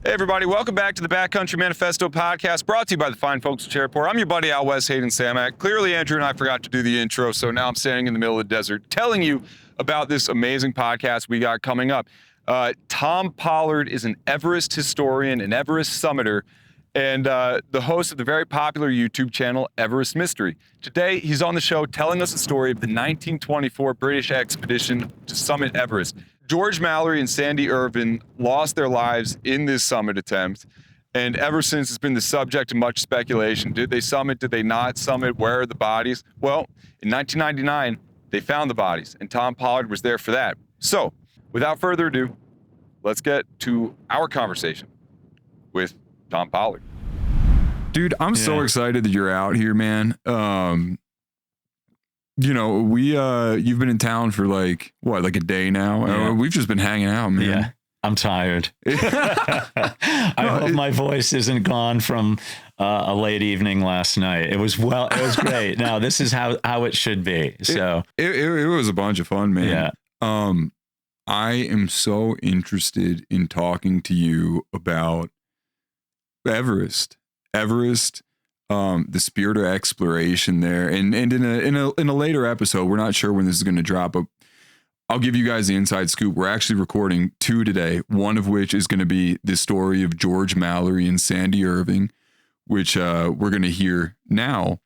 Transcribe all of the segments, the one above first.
Hey, everybody. Welcome back to the Backcountry Manifesto podcast, brought to you by the fine folks at Chairport. I'm your buddy, Al West Hayden Samak. Clearly, Andrew and I forgot to do the intro, so now I'm standing in the middle of the desert telling you about this amazing podcast we got coming up. Thom Pollard is an Everest historian, an Everest summiter, and the host of the very popular YouTube channel, Everest Mystery. Today, he's on the show telling us the story of the 1924 British expedition to summit Everest. George Mallory and Sandy Irvine lost their lives in this summit attempt, and ever since it's been the subject of much speculation. Did they summit? Did they not summit? Where are the bodies? Well, in 1999, they found the bodies, and Thom Pollard was there for that. So, without further ado, let's get to our conversation with Thom Pollard. Dude, I'm so excited that you're out here, man. You know, you've been in town for like a day now? Yeah. We've just been hanging out, man. Yeah, I'm tired. I hope my voice isn't gone from a late evening last night. It was great. Now this is how it should be. So it was a bunch of fun, man. Yeah. I am so interested in talking to you about Everest. The spirit of exploration there, and in a later episode, we're not sure when this is going to drop, but I'll give you guys the inside scoop. We're actually recording 2 today, one of which is going to be the story of George Mallory and Sandy Irvine, which we're going to hear now.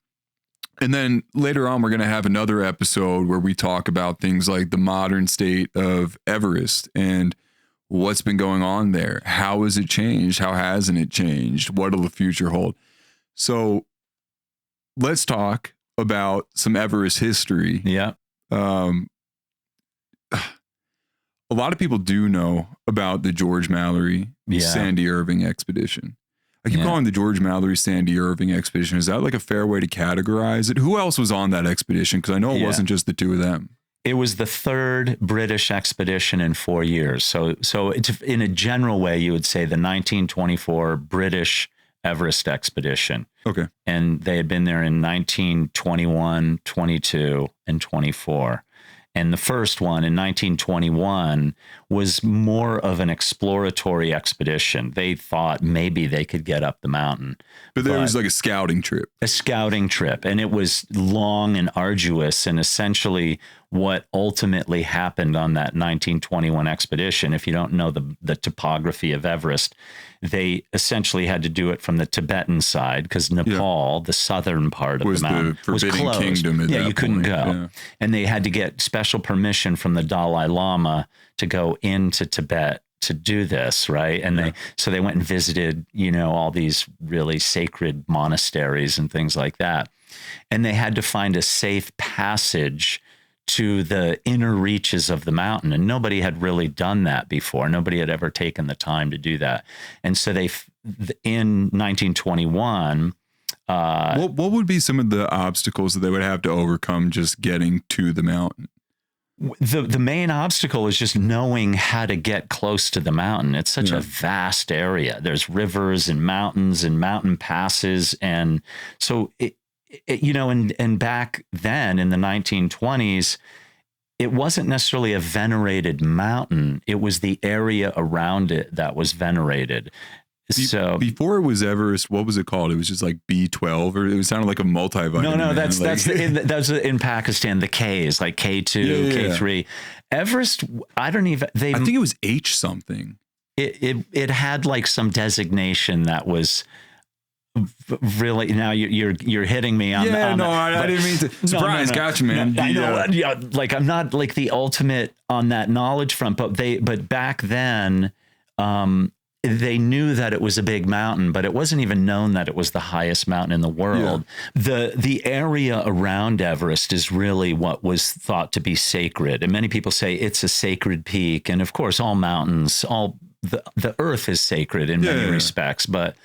And then later on, we're going to have another episode where we talk about things like the modern state of Everest and what's been going on there. How has it changed? How hasn't it changed? What will the future hold? So let's talk about some Everest history. Yeah. A lot of people do know about the George Mallory Sandy Irvine expedition. I keep calling the George Mallory Sandy Irvine expedition. Is that like a fair way to categorize it? Who else was on that expedition? Because I know it wasn't just the two of them. It was the third British expedition in 4 years. So it's, in a general way, you would say the 1924 British Everest expedition. Okay. And they had been there in 1921, 22, and 24. And the first one in 1921 was more of an exploratory expedition. They thought maybe they could get up the mountain. But there was like a scouting trip. A scouting trip. And it was long and arduous. And essentially what ultimately happened on that 1921 expedition, if you don't know the topography of Everest, they essentially had to do it from the Tibetan side because Nepal, the southern part of the mountain, was closed. Kingdom at that you couldn't point. go. Yeah. And they had to get special permission from the Dalai Lama to go into Tibet to do this, right? And they went and visited, all these really sacred monasteries and things like that. And they had to find a safe passage to the inner reaches of the mountain. And nobody had really done that before. Nobody had ever taken the time to do that. And so in 1921, what would be some of the obstacles that they would have to overcome just getting to the mountain? The main obstacle is just knowing how to get close to the mountain. It's such a vast area. There's rivers and mountain passes. And so and back then in the 1920s, it wasn't necessarily a venerated mountain. It was the area around it that was venerated. So before it was Everest, what was it called? It was just like B12, or it sounded like a multivitamin. No, that's in Pakistan. The K is like K2, K3. Everest, I think it was H something. It had like some designation that was really, now you're hitting me on I didn't mean to. Surprise, gotcha, man. I know, like I'm not like the ultimate on that knowledge front, but back then, they knew that it was a big mountain, but it wasn't even known that it was the highest mountain in the world. Yeah. The area around Everest is really what was thought to be sacred. And many people say it's a sacred peak. And of course, all mountains, the earth is sacred in many respects, but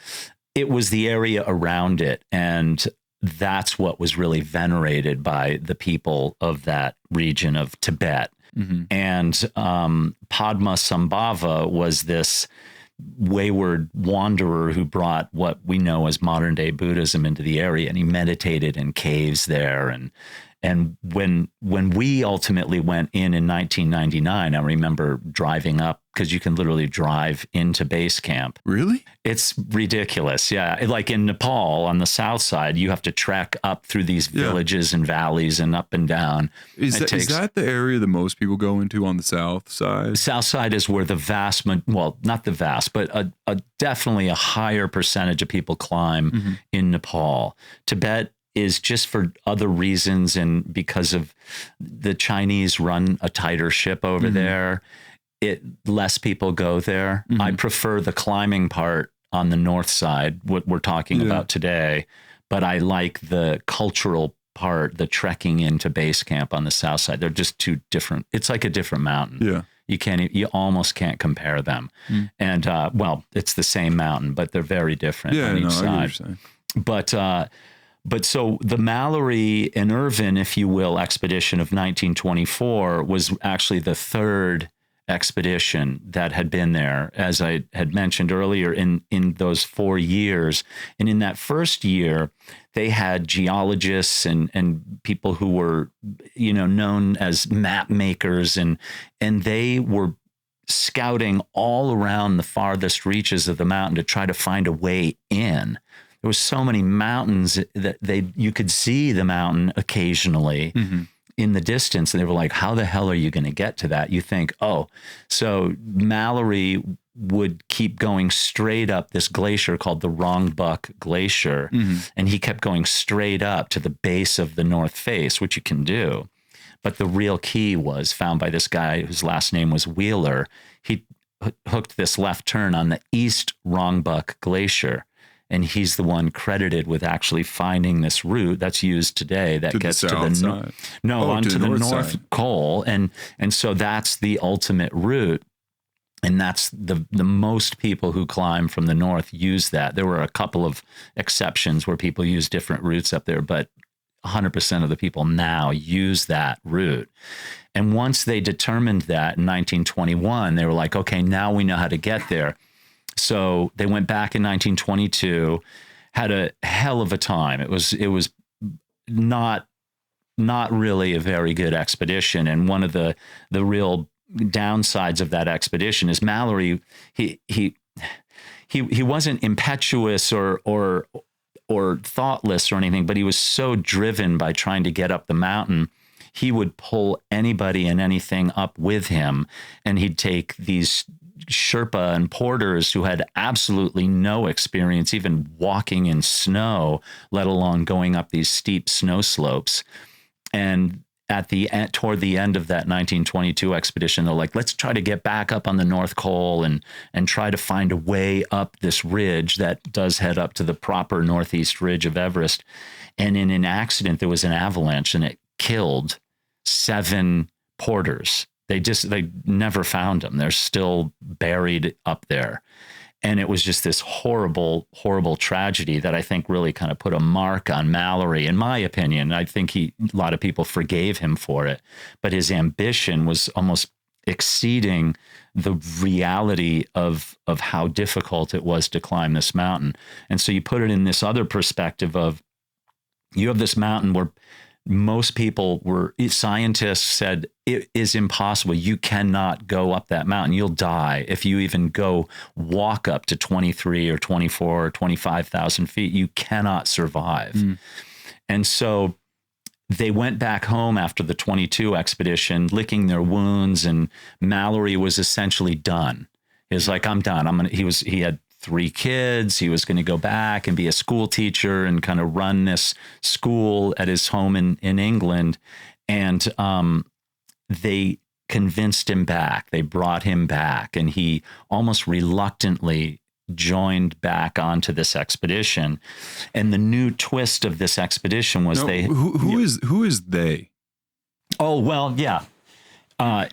it was the area around it. And that's what was really venerated by the people of that region of Tibet. Mm-hmm. And Padmasambhava was this wayward wanderer who brought what we know as modern day Buddhism into the area, and he meditated in caves there, And when we ultimately went in 1999, I remember driving up, because you can literally drive into base camp. Really? It's ridiculous. Yeah. Like in Nepal on the south side, you have to trek up through these villages and valleys and up and down. Is that the area that most people go into on the south side? South side is where well, not the vast, but definitely a higher percentage of people climb in Nepal. Tibet is just for other reasons, and because of the Chinese run a tighter ship over there, less people go there. I prefer the climbing part on the north side, what we're talking about today, but I like the cultural part, the trekking into base camp on the south side. They're just two different. It's like a different mountain. Yeah. You almost can't compare them. And well, it's the same mountain, but they're very different on each side. But so the Mallory and Irvine, if you will, expedition of 1924 was actually the third expedition that had been there, as I had mentioned earlier, in those 4 years. And in that first year, they had geologists and people who were, known as map makers, and they were scouting all around the farthest reaches of the mountain to try to find a way in. There was so many mountains that you could see the mountain occasionally in the distance. And they were like, how the hell are you going to get to that? You think, so Mallory would keep going straight up this glacier called the Rongbuk Glacier. And he kept going straight up to the base of the North Face, which you can do. But the real key was found by this guy whose last name was Wheeler. He hooked this left turn on the East Rongbuk Glacier. And he's the one credited with actually finding this route that's used today that gets to the onto the North Col, and so that's the ultimate route, and that's the most people who climb from the north use that. There were a couple of exceptions where people use different routes up there, but 100% of the people now use that route. And once they determined that in 1921, they were like, okay, now we know how to get there. So they went back in 1922, had a hell of a time. It was not really a very good expedition. And one of the real downsides of that expedition is Mallory, he wasn't impetuous or thoughtless or anything, but he was so driven by trying to get up the mountain. He would pull anybody and anything up with him, and he'd take these Sherpa and porters who had absolutely no experience even walking in snow, let alone going up these steep snow slopes. And toward the end of that 1922 expedition, they're like, let's try to get back up on the North Col and try to find a way up this ridge that does head up to the proper northeast ridge of Everest. And in an accident, there was an avalanche, and it killed 7 porters. They never found them. They're still buried up there. And it was just this horrible, horrible tragedy that I think really kind of put a mark on Mallory, in my opinion. I think a lot of people forgave him for it, but his ambition was almost exceeding the reality of how difficult it was to climb this mountain. And so you put it in this other perspective of, you have this mountain where most scientists said it is impossible. You cannot go up that mountain. You'll die. If you even walk up to 23 or 24 or 25,000 feet, you cannot survive. And so they went back home after the 22 expedition, licking their wounds, and Mallory was essentially done. He was like, I'm done. He had 3 kids. He was going to go back and be a school teacher and kind of run this school at his home in England. And they convinced him back. They brought him back, and he almost reluctantly joined back onto this expedition. And the new twist of this expedition was who is they? Oh, well, yeah.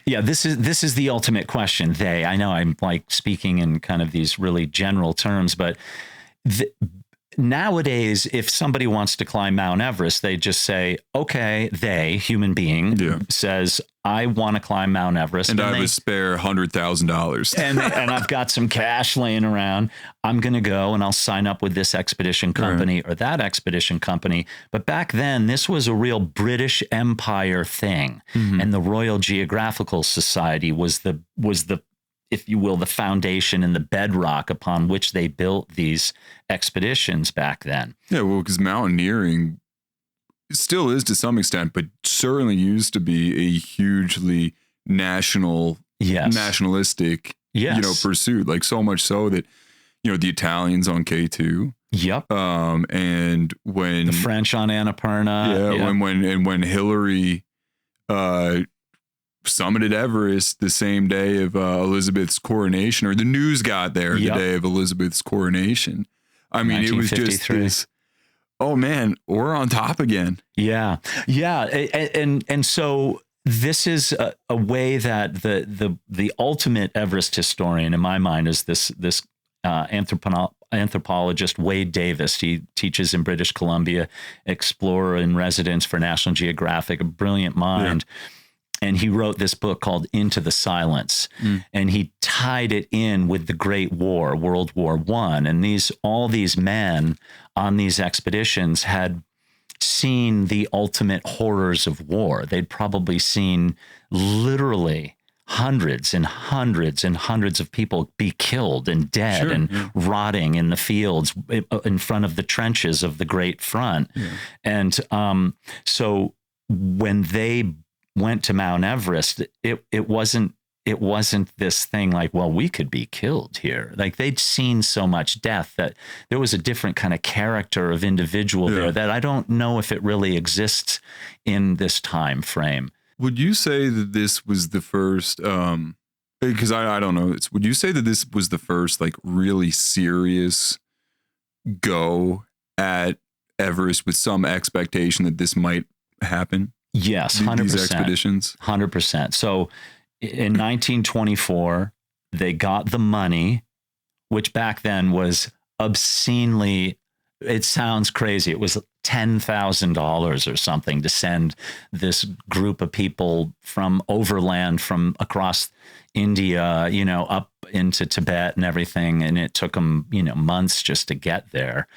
This is the ultimate question. I know I'm like speaking in kind of these really general terms, but nowadays, if somebody wants to climb Mount Everest, they just say, okay, human being, says, I want to climb Mount Everest. And I have a spare $100,000. And I've got some cash laying around. I'm going to go and I'll sign up with this expedition company or that expedition company. But back then, this was a real British Empire thing. And the Royal Geographical Society was the, if you will, the foundation and the bedrock upon which they built these expeditions back then. Yeah, well, because mountaineering still is to some extent, but certainly used to be a hugely nationalistic, pursuit. Like so much so that, the Italians on K2. Yep. And when the French on Annapurna. When Hillary, summited Everest the same day of Elizabeth's coronation, or the news got there the day of Elizabeth's coronation. I mean, it was just this, oh man, we're on top again. Yeah. Yeah. And so this is a way that the ultimate Everest historian in my mind is this anthropologist, Wade Davis. He teaches in British Columbia, explorer in residence for National Geographic, a brilliant mind. Yeah. And he wrote this book called Into the Silence, and he tied it in with the Great War, World War I. And all these men on these expeditions had seen the ultimate horrors of war. They'd probably seen literally hundreds and hundreds and hundreds of people be killed and dead rotting in the fields in front of the trenches of the Great Front. Yeah. And so when they went to Mount Everest, it wasn't this thing like, well, we could be killed here. Like they'd seen so much death that there was a different kind of character of individual there that I don't know if it really exists in this time frame. Would you say that this was the first, because I don't know, would you say that this was the first like really serious go at Everest with some expectation that this might happen? Yes, 100%. These expeditions? 100%. So in 1924, they got the money, which back then was obscenely, it sounds crazy. It was $10,000 or something to send this group of people from overland, from across India, up into Tibet and everything. And it took them, months just to get there.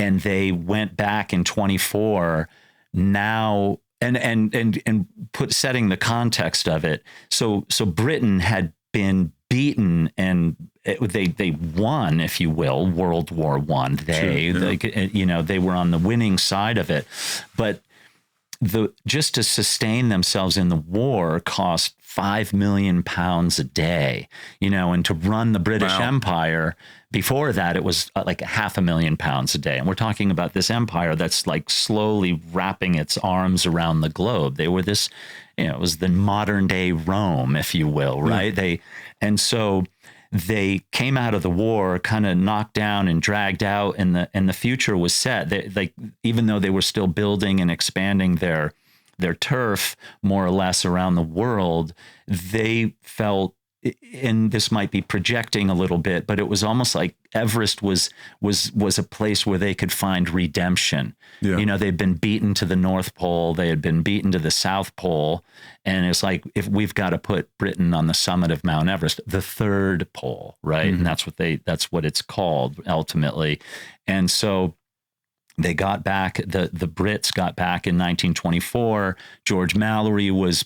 And they went back in 24 now. And setting the context of it. So Britain had been beaten and they won, if you will, World War I. They were on the winning side of it, but just to sustain themselves in the war cost £5 million a day, and to run the British Empire. Before that, it was like £500,000 a day. And we're talking about this empire that's like slowly wrapping its arms around the globe. They were this, it was the modern day Rome, if you will, right? So they came out of the war kind of knocked down and dragged out, and the future was set. Even though they were still building and expanding their turf more or less around the world, they felt, and this might be projecting a little bit, but it was almost like Everest was a place where they could find redemption. Yeah. They'd been beaten to the North Pole, they had been beaten to the South Pole, and it's like, if we've got to put Britain on the summit of Mount Everest, the third pole, right? Mm-hmm. And that's what it's called ultimately. And so they got back, the Brits got back in 1924. George Mallory was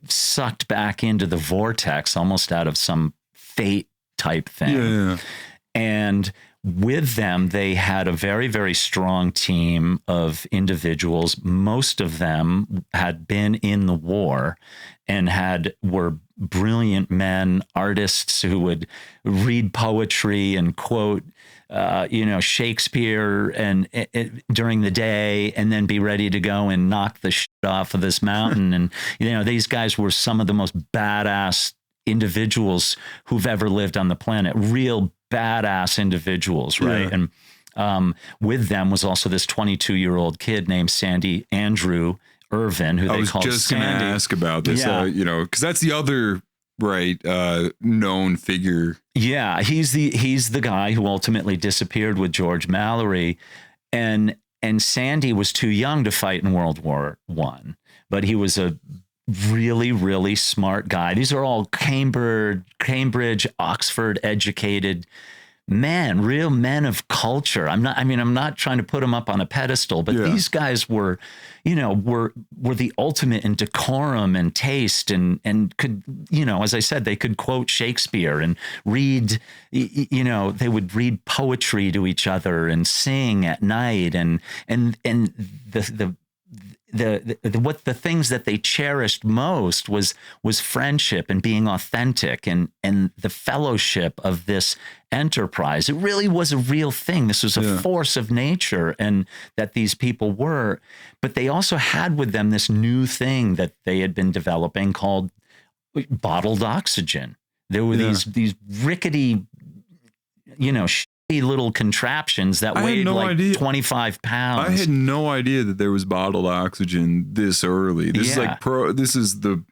sucked back into the vortex, almost out of some fate type thing. Yeah. And with them, they had a very, very strong team of individuals. Most of them had been in the war and were brilliant men, artists who would read poetry and quote Shakespeare and during the day, and then be ready to go and knock the shit off of this mountain. And, these guys were some of the most badass individuals who've ever lived on the planet, real badass individuals. Right. Yeah. And with them was also this 22-year-old kid named Sandy Irvine, who they called Sandy. I was just going to ask about this, because that's the other known figure. Yeah, he's the guy who ultimately disappeared with George Mallory, and Sandy was too young to fight in World War I, but he was a really, really smart guy. These are all Cambridge, Oxford educated men, real men of culture. I'm not trying to put them up on a pedestal, but these guys were the ultimate in decorum and taste, and could, as I said, they could quote Shakespeare and read, they would read poetry to each other and sing at night, and the things that they cherished most was friendship and being authentic and the fellowship of this enterprise. It really was a real thing. This was a force of nature, and that these people were, but they also had with them this new thing that they had been developing called bottled oxygen. There were these rickety, little contraptions that weighed 25 pounds. I had no idea that there was bottled oxygen this early. This is the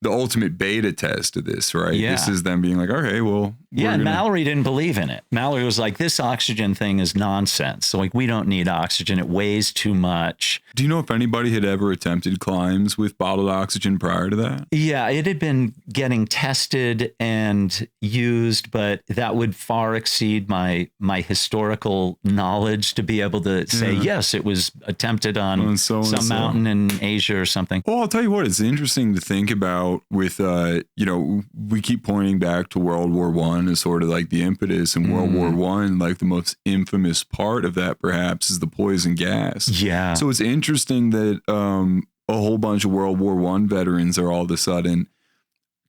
ultimate beta test of this, right? Yeah. This is them being like, okay, well. And Mallory didn't believe in it. Mallory was like, this oxygen thing is nonsense. So we don't need oxygen. It weighs too much. Do you know if anybody had ever attempted climbs with bottled oxygen prior to that? Yeah, it had been getting tested and used, but that would far exceed my historical knowledge to be able to say, yes, it was attempted on some mountain in Asia or something. Well, I'll tell you what, it's interesting to think about with, we keep pointing back to World War I as sort of like the impetus, and World War I, like the most infamous part of that perhaps is the poison gas. Yeah. So it's interesting that a whole bunch of World War I veterans are all of a sudden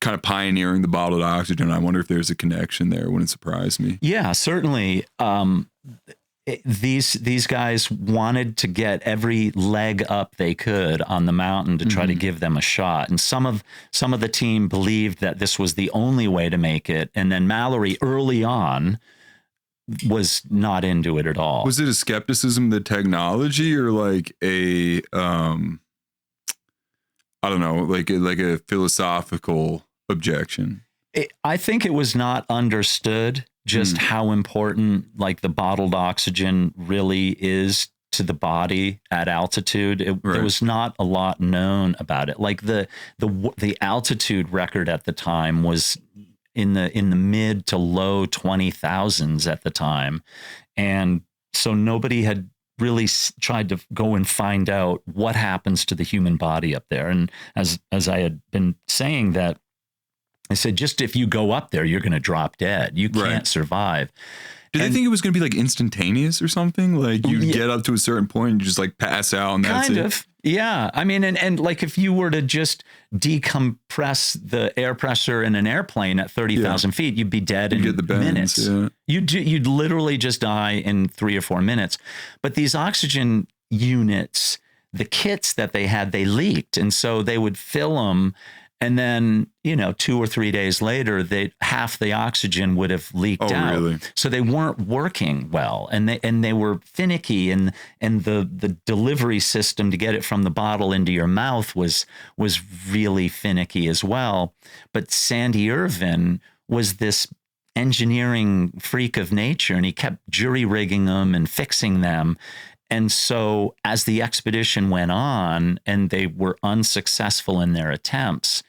kind of pioneering the bottled oxygen. I wonder if there's a connection there. Wouldn't surprise me. Yeah, certainly. These guys wanted to get every leg up they could on the mountain to try to give them a shot, and some of the team believed that this was the only way to make it. And then Mallory, early on, was not into it at all. Was it a skepticism of the technology, or like a I don't know, like a philosophical objection? I think it was not understood just how important like the bottled oxygen really is to the body at altitude. There was not a lot known about it. Like the altitude record at the time was in the mid to low 20,000s at the time. And so nobody had really tried to go and find out what happens to the human body up there. And as I had been saying, that I said, just if you go up there, you're going to drop dead. You can't survive. Did they think it was going to be like instantaneous or something? Like you get up to a certain point and you just like pass out and that's it? Kind of. Yeah. I mean, and like if you were to just decompress the air pressure in an airplane at 30,000 feet, you'd be dead in minutes. Yeah. You'd literally just die in 3 or 4 minutes. But these oxygen units, the kits that they had, they leaked. And so they would fill them. And then, 2 or 3 days later, half the oxygen would have leaked out. Really? So they weren't working well, and they were finicky, and the delivery system to get it from the bottle into your mouth was really finicky as well. But Sandy Irvine was this engineering freak of nature, and he kept jury rigging them and fixing them. And so as the expedition went on and they were unsuccessful in their attempts,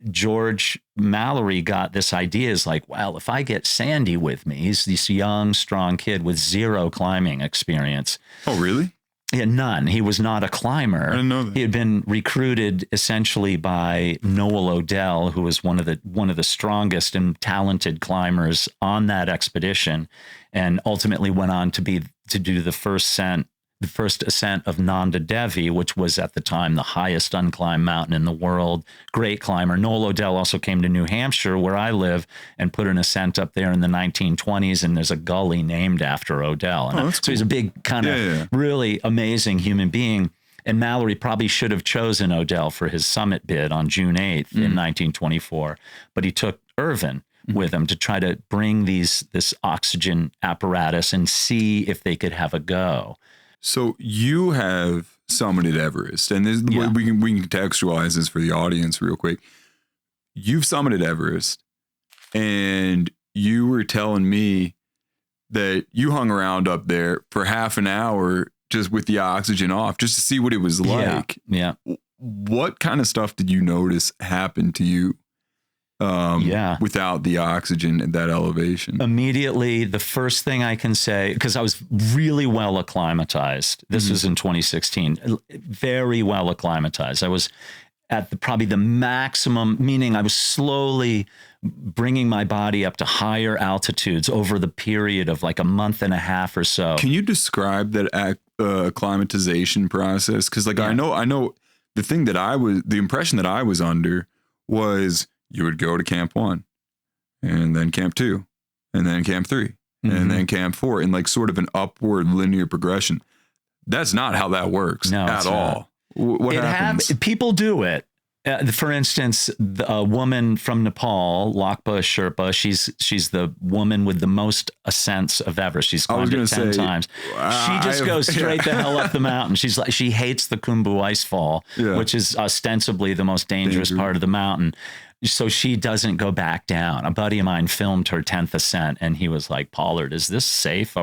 George Mallory got this idea, is like, well, if I get Sandy with me, he's this young, strong kid with 0 climbing experience. Oh, really? Yeah, none. He was not a climber. I didn't know that. He had been recruited essentially by Noel Odell, who was one of the strongest and talented climbers on that expedition, and ultimately went on to do the first ascent of Nanda Devi, which was at the time the highest unclimbed mountain in the world. Great climber. Noel Odell also came to New Hampshire, where I live, and put an ascent up there in the 1920s, and there's a gully named after Odell. And so he's a big kind of really amazing human being. And Mallory probably should have chosen Odell for his summit bid on June 8th in 1924, but he took Irvine with him to try to bring this oxygen apparatus and see if they could have a go. So you have summited Everest, and this, we can contextualize this for the audience real quick. you've summited Everest, and you were telling me that you hung around up there for half an hour just with the oxygen off, just to see what it was like. Yeah. What kind of stuff did you notice happen to you without the oxygen at that elevation? Immediately, the first thing I can say, because I was really well acclimatized. This was in 2016, very well acclimatized. I was at probably the maximum, meaning I was slowly bringing my body up to higher altitudes over the period of like a month and a half or so. Can you describe that acclimatization process? Because I know the impression that I was under was you would go to camp 1 and then camp 2 and then camp 3 and then camp 4 in like sort of an upward linear progression. That's not how that works at all. What happens? People do it. For instance, a woman from Nepal, Lakpa Sherpa, she's the woman with the most ascents of Everest. She's climbed it 10 times. She just goes straight the hell up the mountain. She hates the Khumbu Icefall, which is ostensibly the most dangerous part of the mountain. So she doesn't go back down. A buddy of mine filmed her 10th ascent, and he was like, Pollard, is this safe?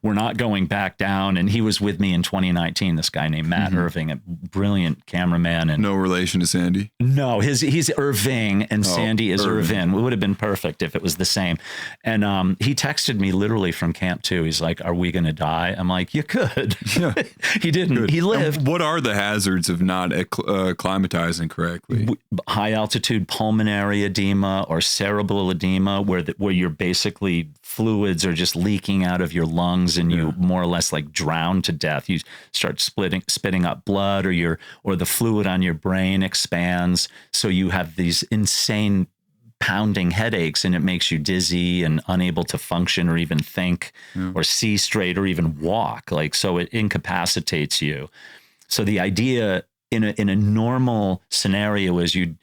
We're not going back down. And he was with me in 2019, this guy named Matt Irving, a brilliant cameraman. And no relation to Sandy? No, he's Irving, and Sandy is Irvin. It would have been perfect if it was the same. And he texted me literally from camp 2. He's like, are we going to die? I'm like, you could. Yeah. He didn't. Good. He lived. And what are the hazards of not acclimatizing correctly? High altitude pulmonary edema or cerebral edema, where you're basically fluids are just leaking out of your lungs and you more or less like drown to death. You start spitting up blood, or the fluid on your brain expands, so you have these insane pounding headaches, and it makes you dizzy and unable to function or even think or see straight or even walk. So it incapacitates you. So the idea in a normal scenario is you'd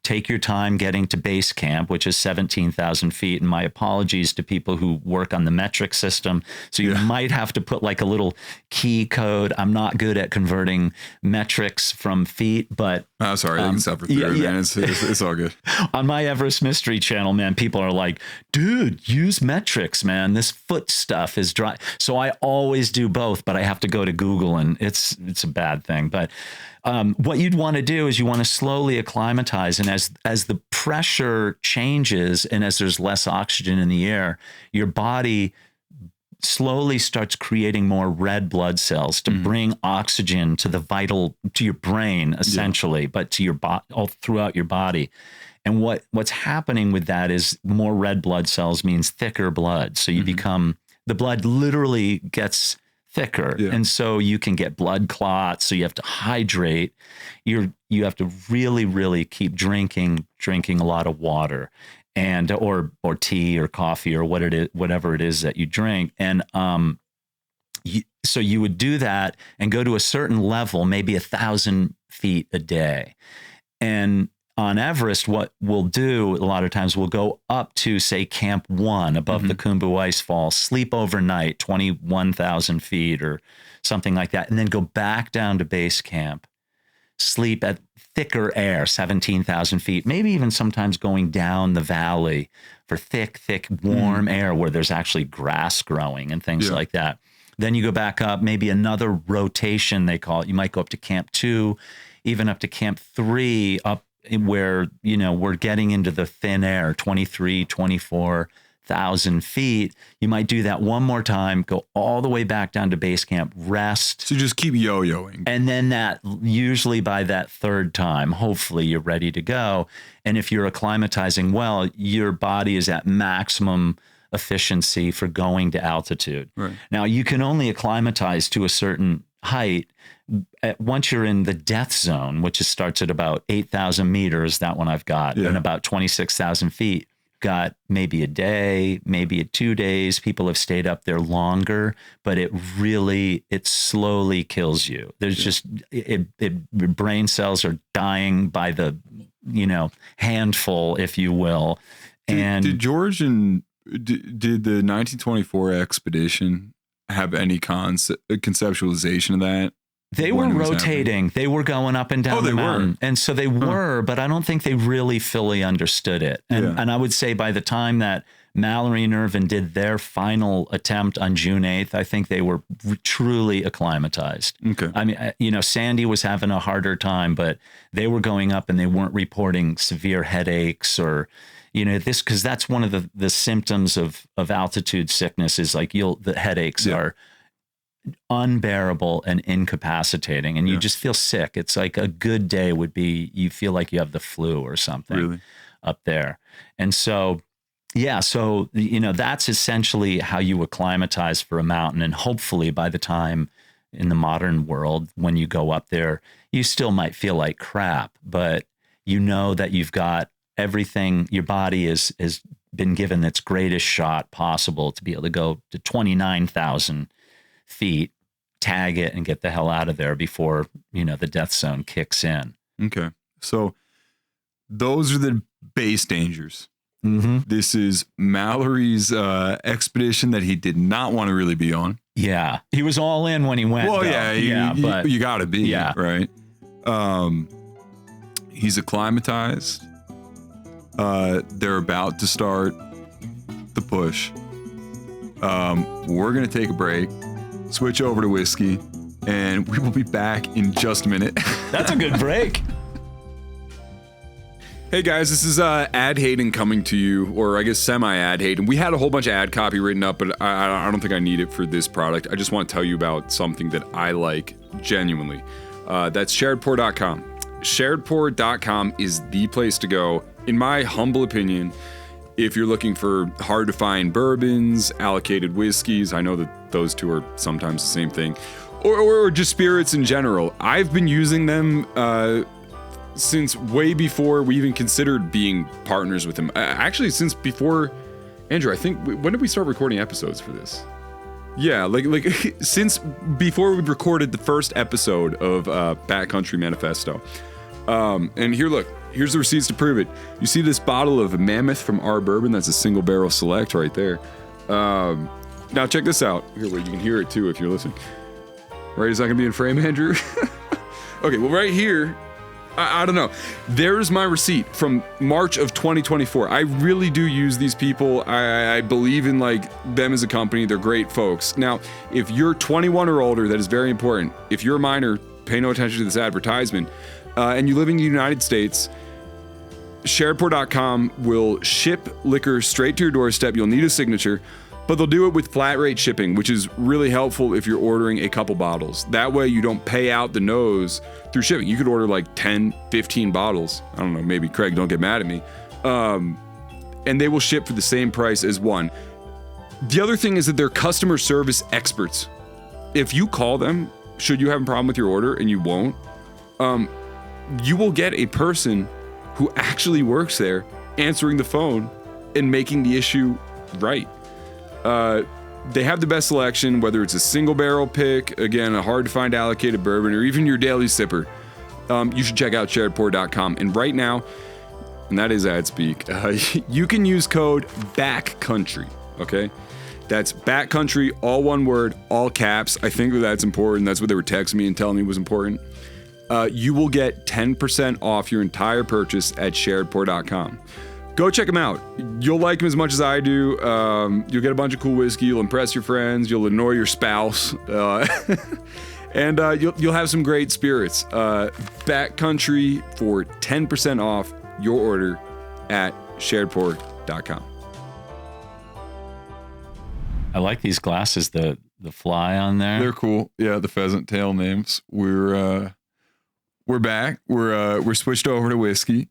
take your time getting to base camp, which is 17,000 feet. And my apologies to people who work on the metric system. So you might have to put like a little key code. I'm not good at converting metrics from feet, but sorry, I can suffer through it, man. It's all good. On my Everest Mystery channel, man, people are like, dude, use metrics, man. This foot stuff is dry. So I always do both, but I have to go to Google, and it's a bad thing. But what you'd want to do is you want to slowly acclimatize. And as the pressure changes and as there's less oxygen in the air, your body slowly starts creating more red blood cells to bring oxygen to your brain, essentially, but to your all throughout your body. And what's happening with that is more red blood cells means thicker blood. So you become, the blood literally gets thicker. Yeah. And so you can get blood clots. So you have to hydrate. You have to really, really keep drinking a lot of water and, or tea or coffee or whatever it is that you drink. And, so you would do that and go to a certain level, maybe 1,000 feet a day. And on Everest, what we'll do a lot of times, we'll go up to, say, Camp 1 above the Khumbu Icefall, sleep overnight, 21,000 feet or something like that, and then go back down to base camp, sleep at thicker air, 17,000 feet, maybe even sometimes going down the valley for thick, warm air where there's actually grass growing and things like that. Then you go back up, maybe another rotation, they call it. You might go up to Camp 2, even up to Camp 3, up where, we're getting into the thin air, 24,000 feet. You might do that one more time, go all the way back down to base camp, rest. So just keep yo-yoing. And then that, usually by that third time, hopefully you're ready to go. And if you're acclimatizing well, your body is at maximum efficiency for going to altitude. Right. Now, you can only acclimatize to a certain height. Once you're in the death zone, which starts at about 8,000 meters, that one I've got, and about 26,000 feet, got maybe a day, maybe 2 days. People have stayed up there longer, but it slowly kills you. There's just, brain cells are dying by the, handful, if you will. Did George and did the 1924 expedition have any conceptualization of that? They were rotating. They were going up and down the mountain. And so they were, but I don't think they really fully understood it. And I would say by the time that Mallory and Irvine did their final attempt on June 8th, I think they were truly acclimatized. Okay. I mean, Sandy was having a harder time, but they were going up and they weren't reporting severe headaches or, because that's one of the symptoms of altitude sickness is like the headaches are unbearable and incapacitating, and you just feel sick. It's like a good day would be you feel like you have the flu or something up there. And so that's essentially how you acclimatize for a mountain. And hopefully by the time in the modern world, when you go up there, you still might feel like crap, but you know that you've got everything. Your body has been given its greatest shot possible to be able to go to 29,000 feet, tag it, and get the hell out of there before, the death zone kicks in. Okay. So those are the base dangers. Mm-hmm. This is Mallory's expedition that he did not want to really be on. Yeah. He was all in when he went. Well, though. but you got to be, right? He's acclimatized. They're about to start the push. We're going to take a break, switch over to whiskey, and we will be back in just a minute. That's a good break. Hey guys, this is Ad Hayden coming to you, or I guess semi-Ad Hayden. We had a whole bunch of ad copy written up, but I don't think I need it for this product. I just want to tell you about something that I like genuinely. That's sharedpour.com. Sharedpour.com is the place to go, in my humble opinion, if you're looking for hard-to-find bourbons, allocated whiskeys. I know that those two are sometimes the same thing, or just spirits in general. I've been using them since way before we even considered being partners with him. Actually, since before, Andrew, I think, when did we start recording episodes for this? Yeah, like since before we recorded the first episode of Backcountry Manifesto. And here's the receipts to prove it. You see this bottle of Mammoth from our bourbon? That's a single barrel select right there. Now check this out. Here, where you can hear it too if you're listening. Right, is that gonna be in frame, Andrew? Okay, well right here, I don't know. There's my receipt from March of 2024. I really do use these people. I believe in them as a company. They're great folks. Now, if you're 21 or older, that is very important. If you're a minor, pay no attention to this advertisement. And you live in the United States, sharedpour.com will ship liquor straight to your doorstep. You'll need a signature, but they'll do it with flat rate shipping, which is really helpful if you're ordering a couple bottles. That way you don't pay out the nose through shipping. You could order 10, 15 bottles. I don't know, maybe Craig, don't get mad at me. And they will ship for the same price as one. The other thing is that they're customer service experts. If you call them, should you have a problem with your order, and you won't, you will get a person who actually works there answering the phone and making the issue right. They have the best selection, whether it's a single barrel pick, again, a hard to find allocated bourbon, or even your daily sipper. You should check out sharedpour.com. And right now, and that is ad speak, you can use code BACKCOUNTRY, okay? That's Backcountry, all one word, all caps. I think that's important. That's what they were texting me and telling me was important. You will get 10% off your entire purchase at sharedpour.com. Go check them out. You'll like them as much as I do. You'll get a bunch of cool whiskey. You'll impress your friends. You'll annoy your spouse. And you'll have some great spirits. Backcountry for 10% off your order at sharedpour.com. I like these glasses, the fly on there. They're cool. Yeah, the pheasant tail names. We're back. We're switched over to whiskey.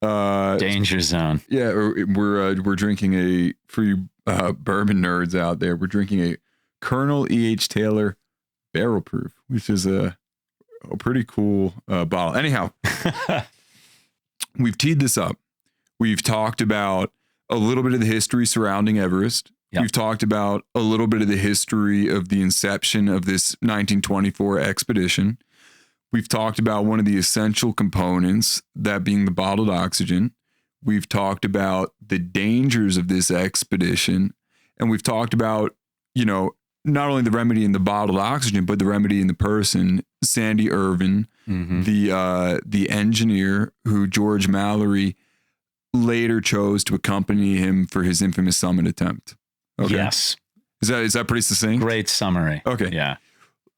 Danger zone. Yeah, we're drinking for you bourbon nerds out there. We're drinking a Colonel E.H. Taylor Barrel Proof, which is a pretty cool bottle. Anyhow, we've teed this up. We've talked about a little bit of the history surrounding Everest. Yep. We've talked about a little bit of the history of the inception of this 1924 expedition. We've talked about one of the essential components, that being the bottled oxygen. We've talked about the dangers of this expedition. And we've talked about, not only the remedy in the bottled oxygen, but the remedy in the person, Sandy Irvine, the engineer who George Mallory later chose to accompany him for his infamous summit attempt. Okay. Yes. Is that pretty succinct? Great summary. Okay. Yeah.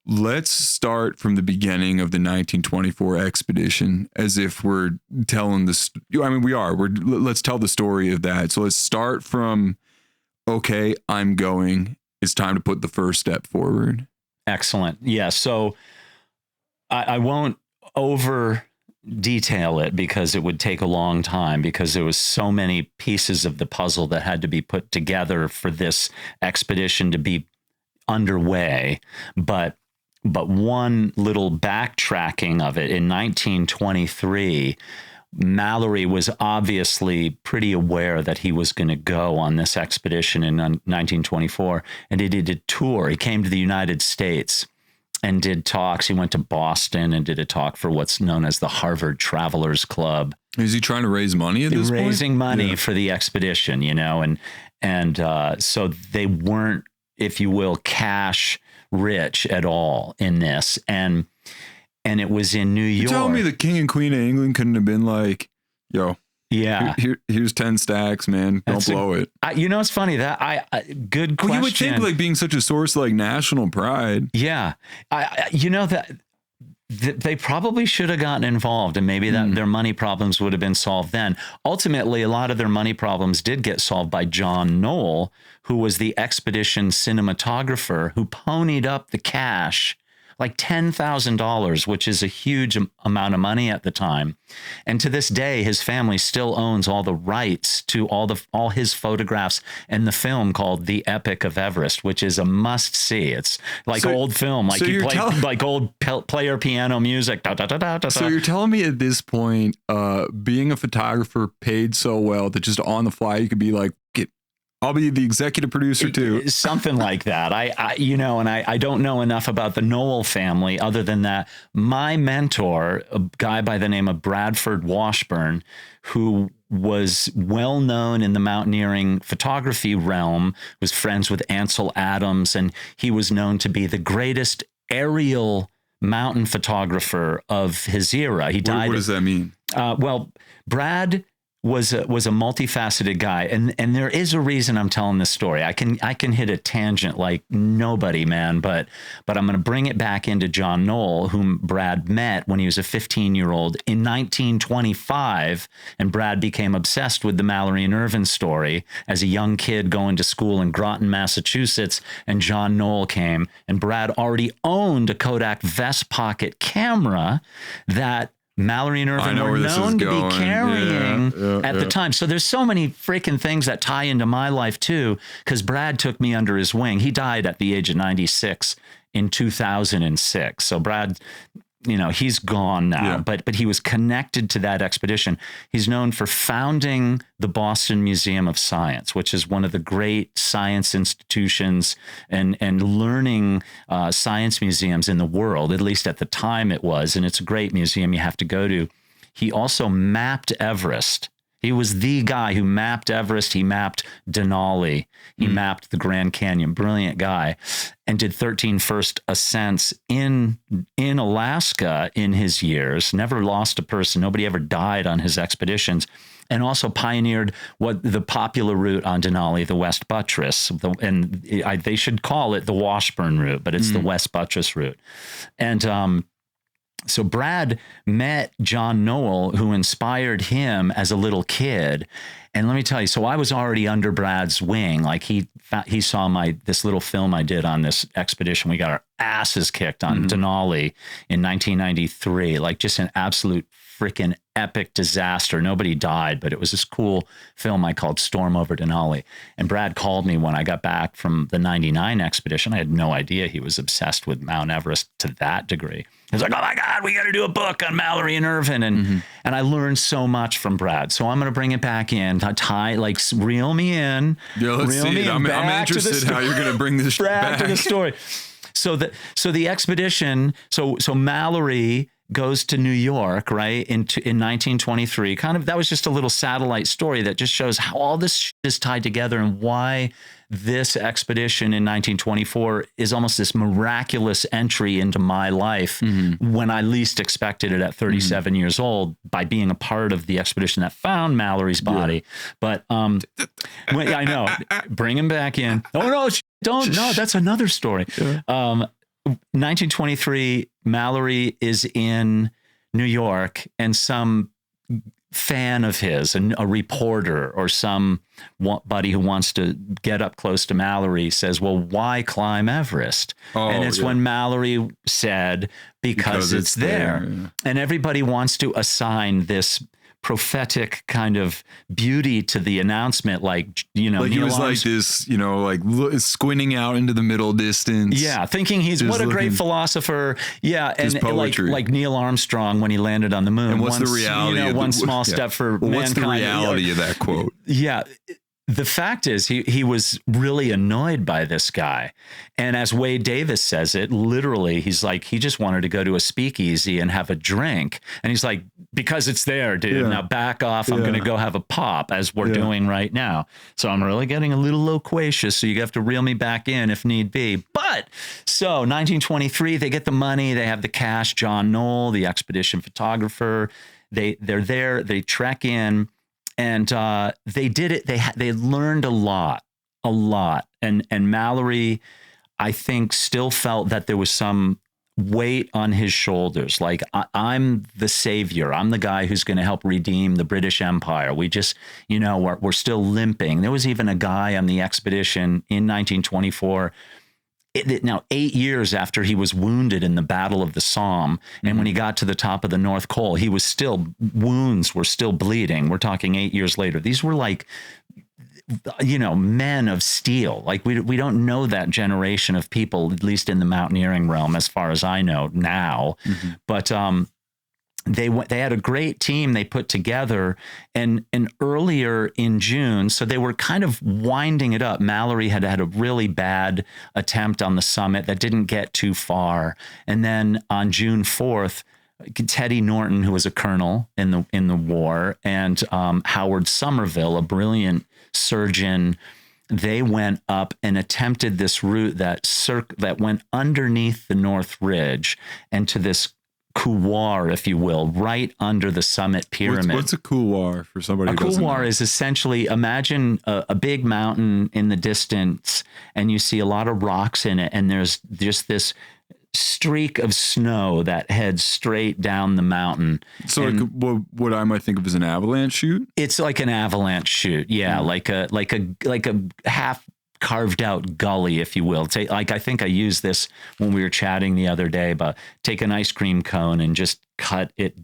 Let's start from the beginning of the 1924 expedition, as if we're telling this. I mean, we are. Let's tell the story of that. So let's start from, okay, I'm going. It's time to put the first step forward. Excellent. Yeah. So I won't over detail it because it would take a long time, because there was so many pieces of the puzzle that had to be put together for this expedition to be underway. But one little backtracking of it, in 1923, Mallory was obviously pretty aware that he was going to go on this expedition in 1924, and he did a tour. He came to the United States and did talks. He went to Boston and did a talk for what's known as the Harvard Travelers Club. Is he trying to raise money at this point? Raising money for the expedition, and so they weren't, if you will, cash rich at all in this. And it was in New York. You tell me the King and Queen of England couldn't have been like, yo, yeah, here's 10 stacks, man. Don't blow it. It's funny that good question. Well, you would think, like, being such a source of, like, national pride. Yeah. That they probably should have gotten involved, and maybe that their money problems would have been solved then. Ultimately, a lot of their money problems did get solved by John Noel, who was the expedition cinematographer, who ponied up the cash, like $10,000, which is a huge amount of money at the time. And to this day, his family still owns all the rights to all his photographs and the film called The Epic of Everest, which is a must see. It's like old film, like you play like old player piano music. Da, da, da, da, da, so you're telling me at this point, being a photographer paid so well that just on the fly you could be like, I'll be the executive producer too. Something like that. I don't know enough about the Noel family other than that. My mentor, a guy by the name of Bradford Washburn, who was well known in the mountaineering photography realm, was friends with Ansel Adams, and he was known to be the greatest aerial mountain photographer of his era. He died. What does that mean? Well, Brad was a multifaceted guy, and there is a reason I'm telling this story. I can hit a tangent like nobody, man, but I'm going to bring it back into John Noel, whom Brad met when he was a 15-year-old in 1925, and Brad became obsessed with the Mallory and Irvine story as a young kid going to school in Groton, Massachusetts, and John Noel came, and Brad already owned a Kodak Vest Pocket camera that Mallory and Irvine were known to be carrying at the time. So there's so many freaking things that tie into my life too, because Brad took me under his wing. He died at the age of 96 in 2006. So Brad, he's gone now, but he was connected to that expedition. He's known for founding the Boston Museum of Science, which is one of the great science institutions and learning science museums in the world, at least at the time it was. And it's a great museum you have to go to. He also mapped Everest. He was the guy who mapped Everest. He mapped Denali. He mapped the Grand Canyon. Brilliant guy. And did 13 first ascents in Alaska in his years. Never lost a person. Nobody ever died on his expeditions. And also pioneered what the popular route on Denali, the West Buttress. They should call it the Washburn route, but it's the West Buttress route. And so Brad met John Noel, who inspired him as a little kid. And let me tell you, so I was already under Brad's wing. Like he saw this little film I did on this expedition. We got our asses kicked on Denali in 1993, like just an absolute freaking epic disaster. Nobody died, but it was this cool film I called Storm Over Denali. And Brad called me when I got back from the 99 expedition. I had no idea he was obsessed with Mount Everest to that degree. He was like, oh my God, we got to do a book on Mallory and Irvine. And I learned so much from Brad. So I'm going to bring it back in, reel me in. Yeah, let's see it. I'm interested how you're going to bring this back to the story. So the expedition, so Mallory goes to New York, right, in 1923. Kind of, that was just a little satellite story that just shows how all this shit is tied together and why this expedition in 1924 is almost this miraculous entry into my life when I least expected it at 37 years old, by being a part of the expedition that found Mallory's body. But I know, bring him back in. Oh no, don't. No, that's another story. 1923, Mallory is in New York, and some fan of his, a reporter or somebody who wants to get up close to Mallory, says, well, why climb Everest? And it's when Mallory said, because it's there. Yeah. And everybody wants to assign this prophetic kind of beauty to the announcement, like, you know, like he was like this, you know, like squinting out into the middle distance. Yeah, thinking he's what a great philosopher. Yeah, and like Neil Armstrong when he landed on the moon. And what's the reality? You know, one small step for mankind. What's the reality of that quote? Yeah. The fact is, he was really annoyed by this guy. And as Wade Davis says it, literally, he's like, he just wanted to go to a speakeasy and have a drink. And he's like, because it's there, dude. Yeah. Now back off. I'm going to go have a pop, as we're doing right now. So I'm really getting a little loquacious. So you have to reel me back in if need be. But so 1923, they get the money. They have the cash. John Noel, the expedition photographer, they're there. They trek in. And they did it. They learned a lot. And Mallory, I think, still felt that there was some weight on his shoulders. Like, I'm the savior. I'm the guy who's going to help redeem the British Empire. We just, you know, we're still limping. There was even a guy on the expedition in 1924. Now, 8 years after he was wounded in the Battle of the Somme, and when he got to the top of the North Col, he was still, wounds were still bleeding. We're talking 8 years later. These were like, you know, men of steel. Like, we don't know that generation of people, at least in the mountaineering realm, as far as I know now. But they had a great team they put together, and earlier in June, so they were kind of winding it up. Mallory had a really bad attempt on the summit that didn't get too far. And then on June 4th, Teddy Norton, who was a colonel in the war, and Howard Somerville, a brilliant surgeon, they went up and attempted this route that went underneath the North Ridge and to this couloir, if you will, right under the summit pyramid. What's a couloir for somebody who doesn't know? A couloir is essentially, imagine a big mountain in the distance, and you see a lot of rocks in it, and there's just this streak of snow that heads straight down the mountain. So what I might think of as an avalanche chute? It's like an avalanche chute, yeah, like a half carved out gully, if you will. Like, I think I used this when we were chatting the other day, but take an ice cream cone and just cut it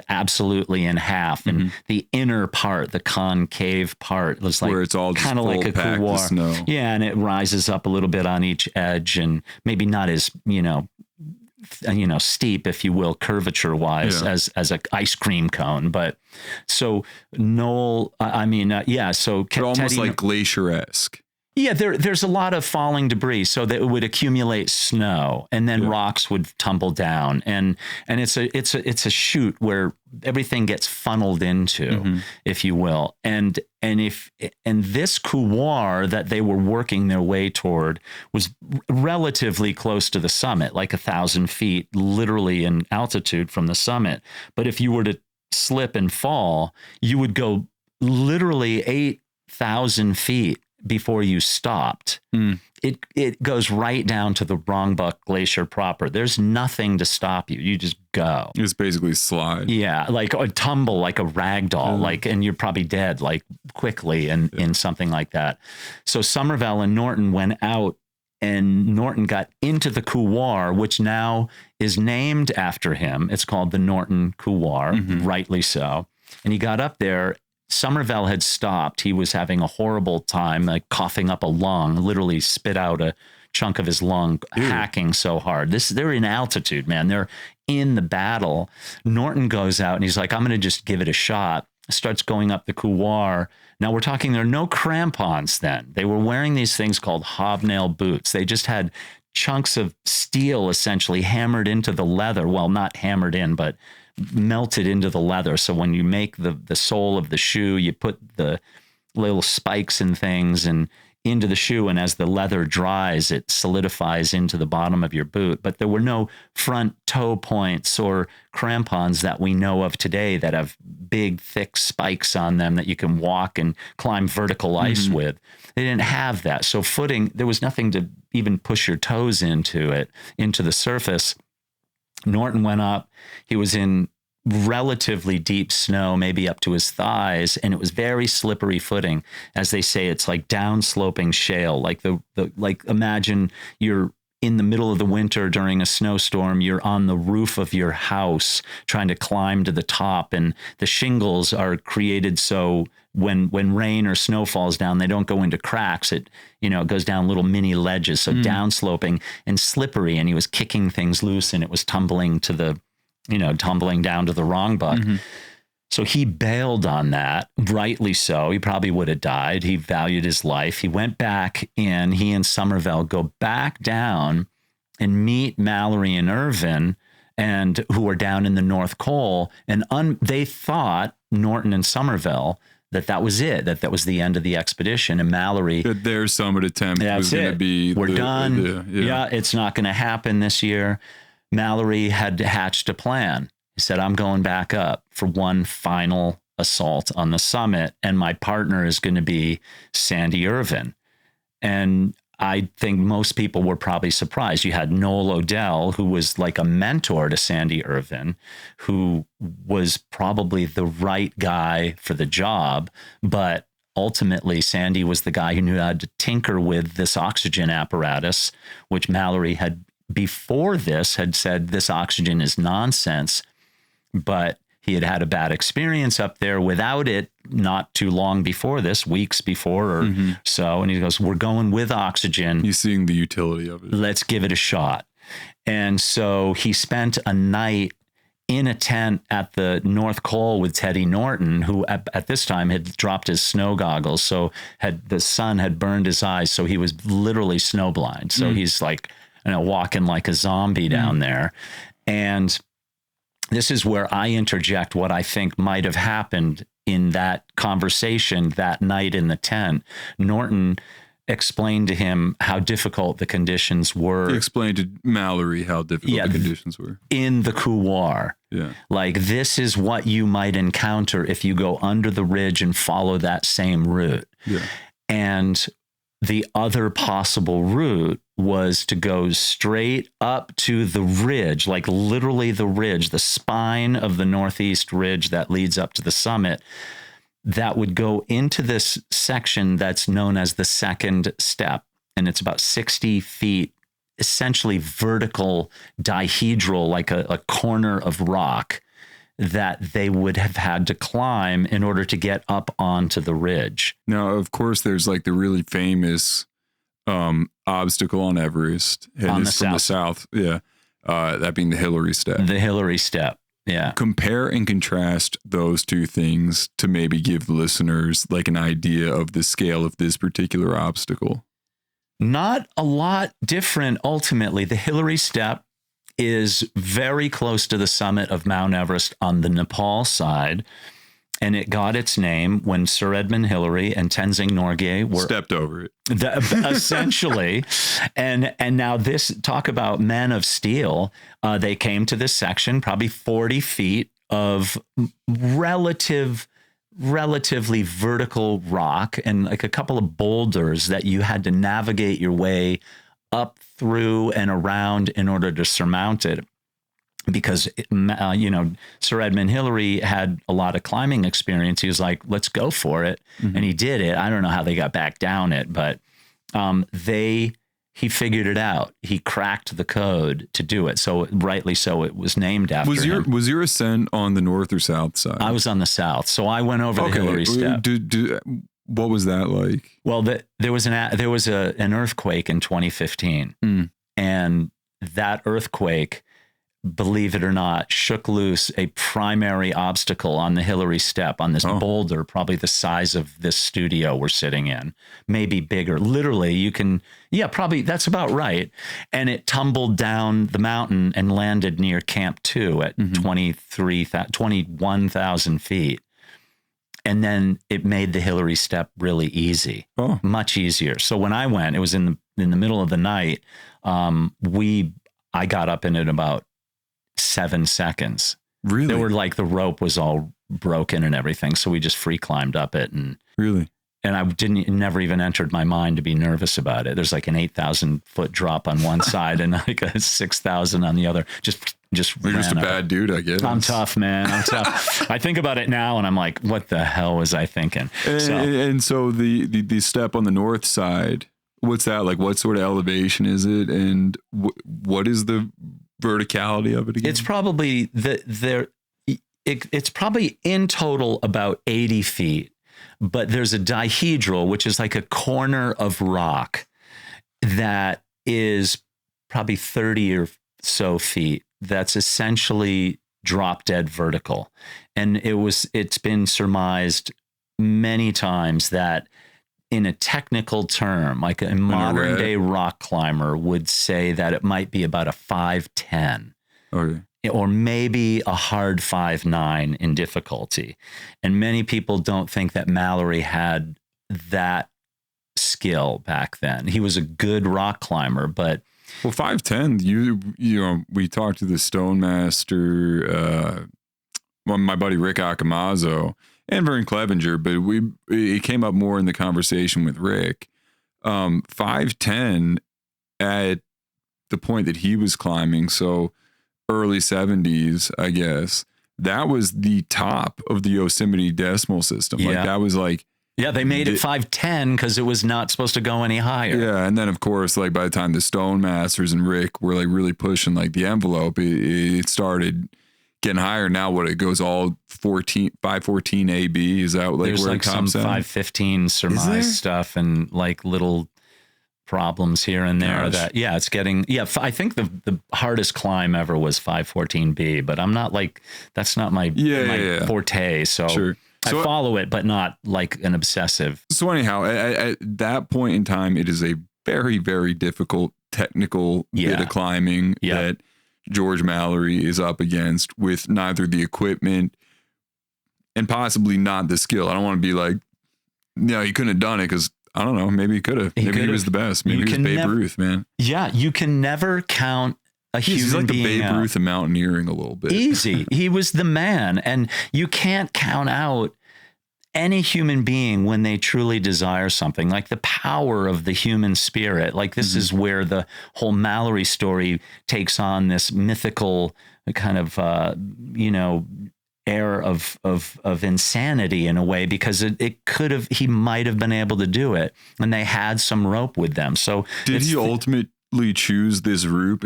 absolutely in half. And the inner part, the concave part, was like, where it's all kind of like a couloir. Snow. Yeah, and it rises up a little bit on each edge, and maybe not as, steep, if you will, curvature wise, as an ice cream cone. But so Noel, so almost like glacier-esque. Yeah, there's a lot of falling debris, so that it would accumulate snow, and then rocks would tumble down, and it's a chute where everything gets funneled into, if you will, and this couloir that they were working their way toward was relatively close to the summit, like 1,000 feet, literally in altitude from the summit. But if you were to slip and fall, you would go literally 8,000 feet before you stopped. It goes right down to the Rongbuk Glacier proper. There's nothing to stop you. You just go. It's basically slide. Yeah, like a tumble, like a rag doll, and you're probably dead, like, quickly in something like that. So Somerville and Norton went out, and Norton got into the couloir, which now is named after him. It's called the Norton Couloir, rightly so. And he got up there. Somerville had stopped. He was having a horrible time, like coughing up a lung, literally spit out a chunk of his lung, hacking so hard. They're in altitude, man. They're in the battle. Norton goes out and he's like, I'm going to just give it a shot. Starts going up the couloir. Now we're talking, there are no crampons then. They were wearing these things called hobnail boots. They just had chunks of steel essentially hammered into the leather. Well, not hammered in, but melted into the leather. So when you make the sole of the shoe, you put the little spikes and things and into the shoe, and as the leather dries, it solidifies into the bottom of your boot. But there were no front toe points or crampons that we know of today that have big, thick spikes on them that you can walk and climb vertical ice with. They didn't have that. So footing, there was nothing to even push your toes into the surface. Norton went up. He was in relatively deep snow, maybe up to his thighs, and it was very slippery footing. As they say, it's like downsloping shale. Like like imagine you're in the middle of the winter during a snowstorm, you're on the roof of your house trying to climb to the top, and the shingles are created so when rain or snow falls down, they don't go into cracks. It goes down little mini ledges, so downsloping and slippery, and he was kicking things loose and it was tumbling down to the wrong butt. So he bailed on that, rightly so. He probably would have died. He valued his life. He went back in, he and Somerville go back down and meet Mallory and Irvine, and who are down in the North Col. And they thought, Norton and Somerville, that was it, that was the end of the expedition. And Mallory, that their summit attempt was going to be, we're done. It's not going to happen this year. Mallory had hatched a plan. He said, I'm going back up for one final assault on the summit, and my partner is going to be Sandy Irvine. And I think most people were probably surprised. You had Noel Odell, who was like a mentor to Sandy Irvine, who was probably the right guy for the job, but ultimately, Sandy was the guy who knew how to tinker with this oxygen apparatus, which Mallory had before this had said this oxygen is nonsense, but he had had a bad experience up there without it not too long before this, weeks before or so. And he goes, we're going with oxygen. He's seeing the utility of it. Let's give it a shot. And so he spent a night in a tent at the North Col with Teddy Norton, who at this time had dropped his snow goggles. So the sun had burned his eyes. So he was literally snowblind. So he's like, walking like a zombie down there. And this is where I interject what I think might have happened in that conversation that night in the tent. Norton explained to him how difficult the conditions were. He explained to Mallory how difficult the conditions were. In the couloir. Yeah. Like, this is what you might encounter if you go under the ridge and follow that same route. Yeah. And the other possible route was to go straight up to the ridge, like literally the ridge, the spine of the northeast ridge that leads up to the summit, that would go into this section that's known as the second step. And it's about 60 feet, essentially vertical dihedral, like a corner of rock that they would have had to climb in order to get up onto the ridge. Now, of course, there's like the really famous obstacle on Everest. On the from the south. Yeah. That being the Hillary Step. The Hillary Step. Yeah. Compare and contrast those two things to maybe give listeners like an idea of the scale of this particular obstacle. Not a lot different. Ultimately, the Hillary Step is very close to the summit of Mount Everest on the Nepal side. And it got its name when Sir Edmund Hillary and Tenzing Norgay were stepped over it. Essentially. And now this, talk about men of steel. They came to this section, probably 40 feet of relatively vertical rock and like a couple of boulders that you had to navigate your way up through and around in order to surmount it. Because, Sir Edmund Hillary had a lot of climbing experience. He was like, let's go for it. And he did it. I don't know how they got back down it, but he figured it out. He cracked the code to do it. So rightly so, it was named after him. Was your ascent on the north or south side? I was on the south. So I went over the Hillary Step. What was that like? Well, there was an earthquake in 2015. And that earthquake believe it or not, shook loose a primary obstacle on the Hillary step on this boulder, probably the size of this studio we're sitting in, maybe bigger. Literally, you can, probably that's about right. And it tumbled down the mountain and landed near Camp 2 at 21,000 feet. And then it made the Hillary step really easy, much easier. So when I went, it was in the middle of the night. I got up in it about 7 seconds. Really? There were like the rope was all broken and everything. So we just free climbed up it and really, and it never even entered my mind to be nervous about it. There's like an 8,000 foot drop on one side and like a 6,000 on the other. You're just a bad dude, I guess. I'm tough, man. I'm tough. I think about it now and I'm like, what the hell was I thinking? And so the step on the north side, what's that like? What sort of elevation is it? And what is the verticality of it again? It's probably it's probably in total about 80 feet, but there's a dihedral, which is like a corner of rock that is probably 30 or so feet. That's essentially drop dead vertical. And it's been surmised many times that in a technical term, like a modern day rock climber would say that it might be about a 5'10", or maybe a hard 5'9" in difficulty. And many people don't think that Mallory had that skill back then. He was a good rock climber, but 5'10", you know, we talked to the Stone Master, my buddy Rick Acclimatization, and Vern Clevenger, but it came up more in the conversation with Rick. 5'10" at the point that he was climbing, so early 70s, I guess, that was the top of the Yosemite decimal system. Like that was like, they made it 5'10" because it was not supposed to go any higher. Yeah, and then of course, like by the time the Stone Masters and Rick were like really pushing like the envelope, it started getting higher. Now what, it goes all 514 AB, is that like there's where like it comes some 515 surmise stuff and like little problems here and there that it's getting I think the hardest climb ever was 514B, but I'm not like, that's not my forte, so I follow it, but not like an obsessive. So anyhow, at that point in time, it is a very, very difficult technical bit of climbing that George Mallory is up against, with neither the equipment and possibly not the skill. I don't want to be like, he couldn't have done it, because I don't know, maybe he could have. Maybe he was the best. Maybe he was Babe Ruth, man. Yeah, you can never count a human being. He's like the Babe Ruth of mountaineering a little bit. Easy. He was the man, and you can't count out any human being when they truly desire something, like the power of the human spirit. Like this is where the whole Mallory story takes on this mythical kind of, air of insanity in a way, because he might have been able to do it, and they had some rope with them. So did he ultimately choose this route?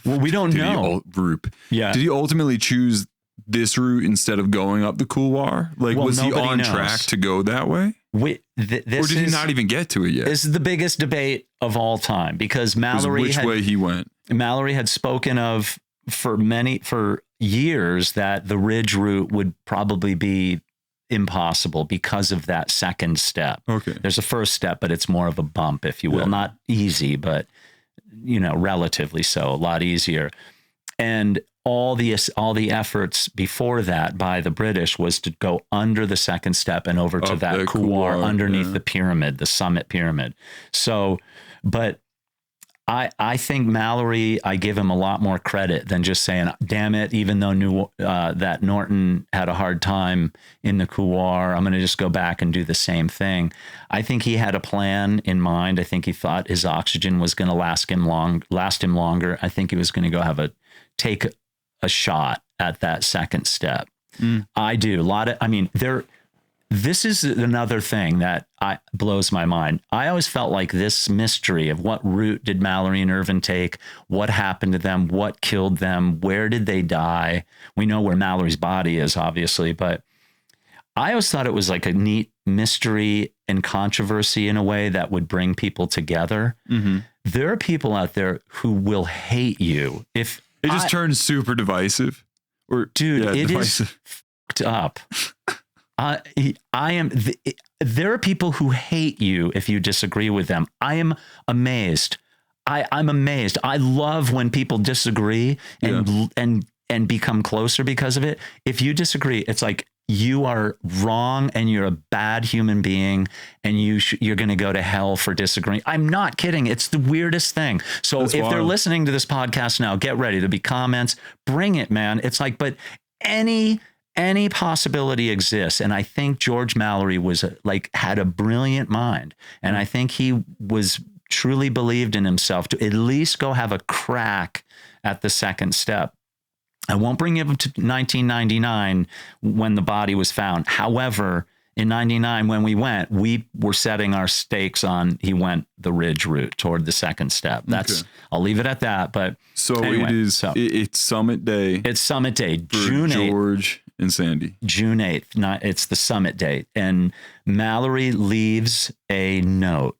Well, we don't know. Did he ultimately choose this route instead of going up the couloir? Like, was he on track to go that way? Or did he not even get to it yet? This is the biggest debate of all time, because Mallory way he went. Mallory had spoken of for years that the ridge route would probably be impossible because of that second step. Okay. There's a first step, but it's more of a bump, if you will. Not easy, but relatively so, a lot easier. And all the efforts before that by the British was to go under the second step and over to that couloir underneath the pyramid, the summit pyramid. So, but I think Mallory, I give him a lot more credit than just saying, damn it, even though that Norton had a hard time in the couloir, I'm going to just go back and do the same thing. I think he had a plan in mind. I think he thought his oxygen was going to last him longer. I think he was going to go take a shot at that second step. I do. This is another thing that blows my mind. I always felt like this mystery of what route did Mallory and Irvine take, what happened to them, what killed them, where did they die? We know where Mallory's body is, obviously, but I always thought it was like a neat mystery and controversy in a way that would bring people together. There are people out there who will hate you if It just turns super divisive. Dude, it divisive. Is fucked up. There are people who hate you if you disagree with them. I am amazed. I'm amazed. I love when people disagree and become closer because of it. If you disagree, it's like you are wrong and you're a bad human being and you're going to go to hell for disagreeing. I'm not kidding. It's the weirdest thing. So That's if wild. They're listening to this podcast now, get ready. There'll be comments. Bring it, man. It's like, but any possibility exists. And I think George Mallory was had a brilliant mind. And I think he was truly believed in himself to at least go have a crack at the second step. I won't bring you up to 1999 when the body was found. However, in 99, when we were setting our stakes on, he went the ridge route toward the second step. That's, I'll leave it at that. But so anyway, it's summit day. It's summit day, June 8th. George and Sandy. June 8th. It's the summit date. And Mallory leaves a note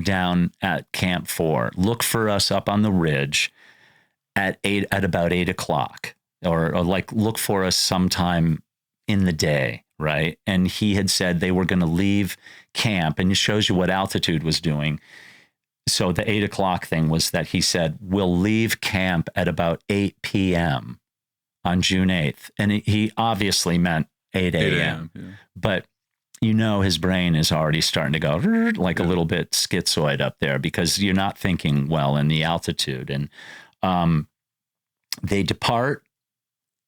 down at Camp 4. Look for us up on the ridge at about 8 o'clock, or look for us sometime in the day, right? And he had said they were going to leave camp, and it shows you what altitude was doing. So the 8 o'clock thing was that he said, we'll leave camp at about 8 p.m. on June 8th. And he obviously meant 8 a.m. But his brain is already starting to go like a little bit schizoid up there because you're not thinking well in the altitude. And they depart,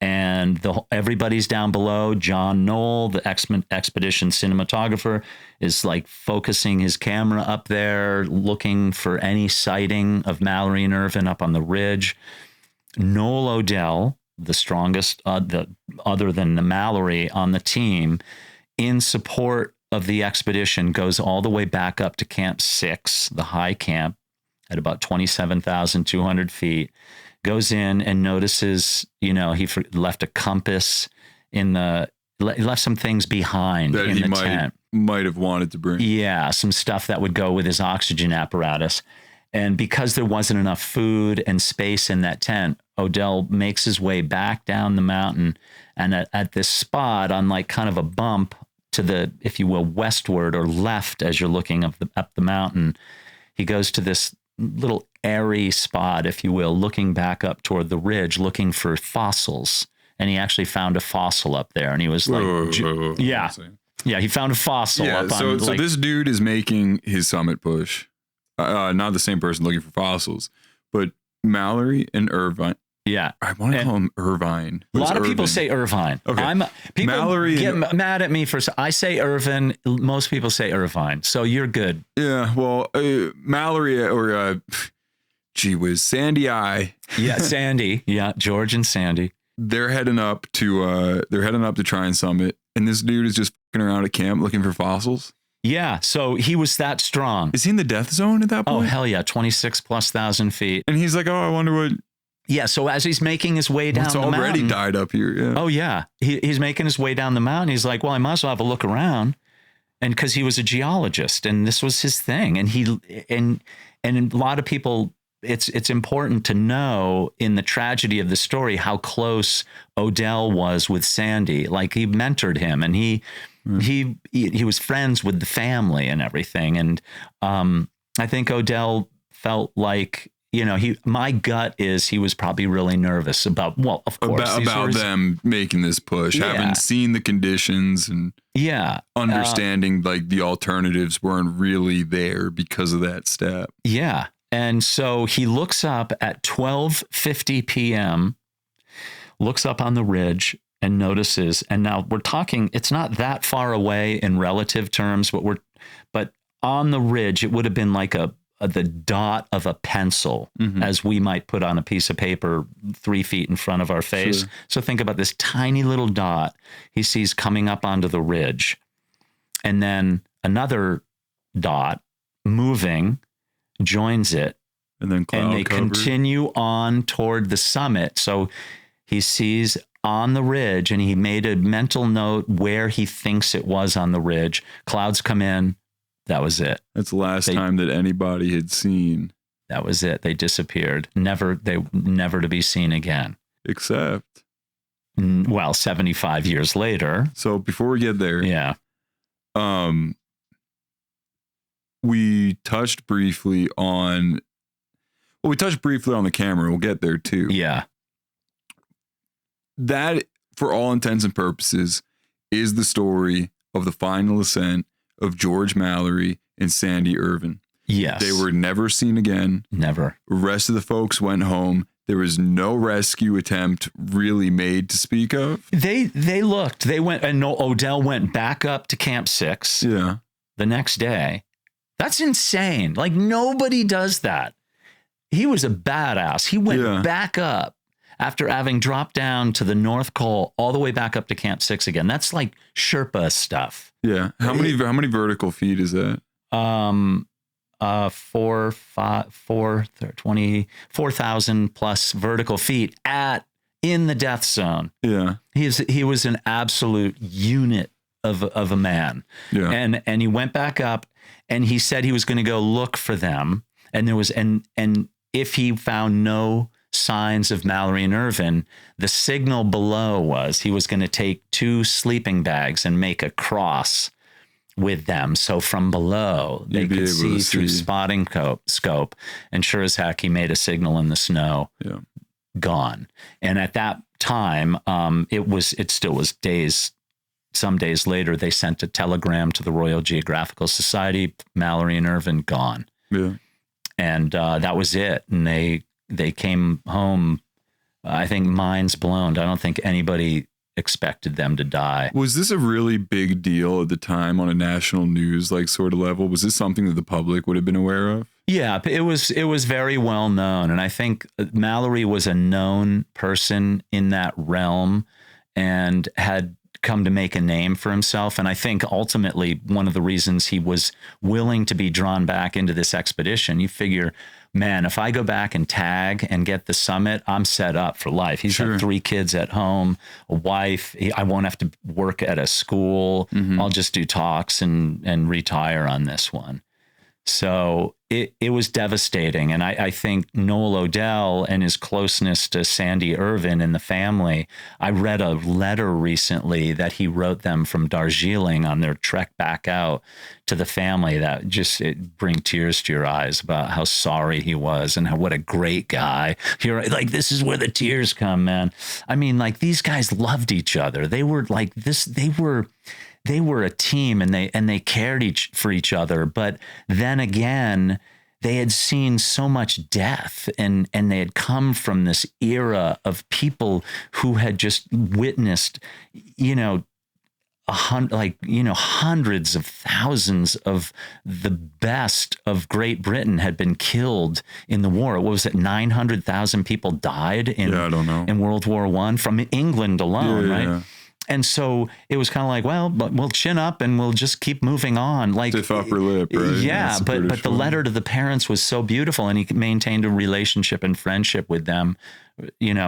and everybody's down below. John Noel, the expedition cinematographer, is focusing his camera up there, looking for any sighting of Mallory and Irvine up on the ridge. Noel Odell, the strongest, other than the Mallory on the team, in support of the expedition, goes all the way back up to Camp 6, the high camp, at about 27,200 feet, goes in and notices, he left a compass left some things behind that in the tent. Might have wanted to bring. Yeah, some stuff that would go with his oxygen apparatus. And because there wasn't enough food and space in that tent, Odell makes his way back down the mountain, and at this spot on kind of a bump to the, if you will, westward or left as you're looking up the mountain, he goes to this little airy spot, if you will, looking back up toward the ridge, looking for fossils. And he actually found a fossil up there. And he was he found a fossil up on. So this dude is making his summit push. Not the same person looking for fossils, but Mallory and Irvine. Yeah. I want to call him Irvine. A lot of people say Irvine. Okay. People Mallory get mad at me for, I say Irvine. Most people say Irvine. So you're good. Yeah. Well, Mallory or Sandy Yeah, Sandy. Yeah. George and Sandy. They're heading up to try and summit. And this dude is just fucking around at camp looking for fossils. Yeah. So he was that strong. Is he in the death zone at that point? Oh, hell yeah. 26,000+ feet. And he's like, oh, I wonder what. Yeah, so as he's making his way down the mountain... It's already died up here, yeah. Oh, yeah. He's making his way down the mountain. He's like, well, I might as well have a look around. And because he was a geologist, and this was his thing. And a lot of people, it's important to know in the tragedy of the story how close Odell was with Sandy. He mentored him, and he was friends with the family and everything. And I think Odell felt like... my gut is he was probably really nervous about, well, of course, about them making this push, having seen the conditions and understanding the alternatives weren't really there because of that step. Yeah. And so he looks up at 12:50 p.m., looks up on the ridge and notices, and now we're talking, it's not that far away in relative terms, but on the ridge, it would have been like the dot of a pencil, as we might put on a piece of paper 3 feet in front of our face. Sure. So think about this tiny little dot he sees coming up onto the ridge. And then another dot moving joins it. And then they continue on toward the summit. So he sees on the ridge, and he made a mental note where he thinks it was on the ridge. Clouds come in. That was it. That's the last time that anybody had seen That was it. They disappeared. Never to be seen again. Except, Well, 75 years later. So before we get there, yeah, we touched briefly on the camera. We'll get there too. Yeah. That, for all intents and purposes, is the story of the final ascent of George Mallory and Sandy Irvine. Yes. They were never seen again. Never. The rest of the folks went home. There was no rescue attempt really made to speak of. They looked. They went, and Odell went back up to Camp 6 the next day. That's insane. Like, nobody does that. He was a badass. He went back up after having dropped down to the North Pole, all the way back up to Camp 6 again. That's like Sherpa stuff. Yeah. How many vertical feet is that? 4,000 plus vertical feet in the death zone. Yeah. He was an absolute unit of a man. Yeah. And he went back up, and he said he was going to go look for them. And there was, and if he found no signs of Mallory and Irvine, the signal below was he was going to take 2 sleeping bags and make a cross with them. So from below, they could see through spotting scope. And sure as heck, he made a signal in the snow. Yeah. Gone. And at that time, it still was some days later, they sent a telegram to the Royal Geographical Society, Mallory and Irvine gone. Yeah. And that was it. And they came home, I think, minds blown. I don't think anybody expected them to die. Was this a really big deal at the time on a national news sort of level? Was this something that the public would have been aware of? Yeah, it was very well known. And I think Mallory was a known person in that realm and had come to make a name for himself. And I think ultimately one of the reasons he was willing to be drawn back into this expedition, you figure, man, if I go back and tag and get the summit, I'm set up for life. He's got 3 kids at home, a wife. I won't have to work at a school. Mm-hmm. I'll just do talks and retire on this one. So it was devastating. And I think Noel Odell and his closeness to Sandy Irvine and the family, I read a letter recently that he wrote them from Darjeeling on their trek back out to the family that it bring tears to your eyes about how sorry he was and what a great guy. You're like, this is where the tears come, man. I mean, like, these guys loved each other. They were like this. They were a team, and they cared for each other. But then again, they had seen so much death, and they had come from this era of people who had just witnessed, hundreds of thousands of the best of Great Britain had been killed in the war. What was it? 900,000 people died in World War I from England alone, right? Yeah. And so it was kind of like, well, but we'll chin up and we'll just keep moving on. Like, stiff upper lip, right? Yeah, but the letter to the parents was so beautiful, and he maintained a relationship and friendship with them,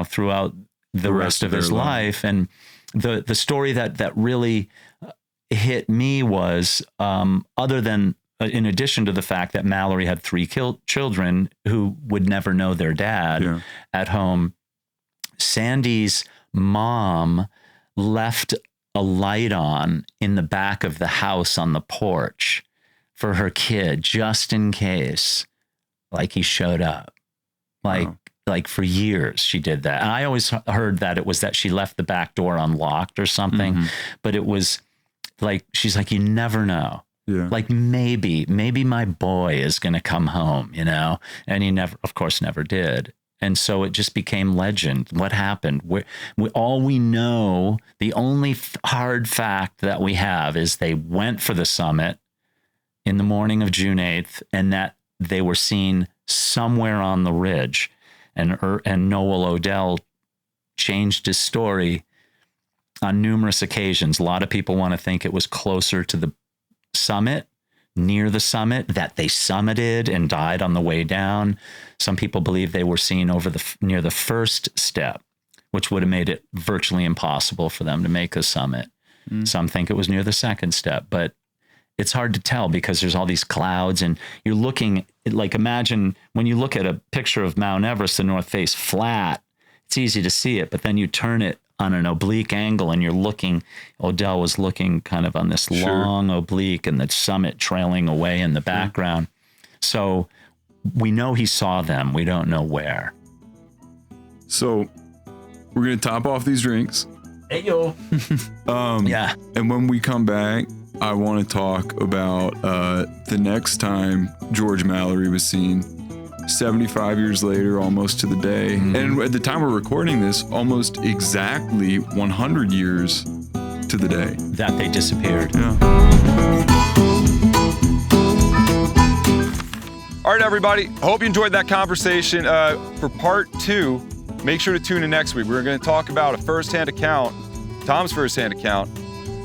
throughout the rest of his life. And the story that really hit me was, other than, in addition to the fact that Mallory had 3 children who would never know their dad at home, Sandy's mom left a light on in the back of the house on the porch for her kid, just in case, he showed up. Like for years she did that. And I always heard that it was that she left the back door unlocked or something, but it was like, she's like, you never know. Yeah. Like maybe my boy is going to come home, and he of course never did. And so it just became legend. What happened? All we know, the only hard fact that we have is they went for the summit in the morning of June 8th, and that they were seen somewhere on the ridge. And Noel Odell changed his story on numerous occasions. A lot of people want to think it was closer to the summit, near the summit, that they summited and died on the way down. Some people believe they were seen near the first step, which would have made it virtually impossible for them to make the summit. Some think it was near the second step, but it's hard to tell because there's all these clouds and you're looking like, imagine when you look at a picture of Mount Everest, the north face flat, it's easy to see it, but then you turn it on an oblique angle and you're looking, Odell was looking kind of on this long oblique and the summit trailing away in the background. So we know he saw them. We don't know where. So we're going to top off these drinks. Hey, yo. Yeah. And when we come back, I want to talk about the next time George Mallory was seen, 75 years later, almost to the day. And at the time we're recording this, almost exactly 100 years to the day that they disappeared. Yeah. All right, everybody. Hope you enjoyed that conversation. For part 2, make sure to tune in next week. We're going to talk about a firsthand account, Tom's firsthand account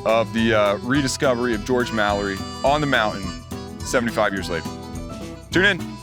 of the rediscovery of George Mallory on the mountain 75 years later. Tune in.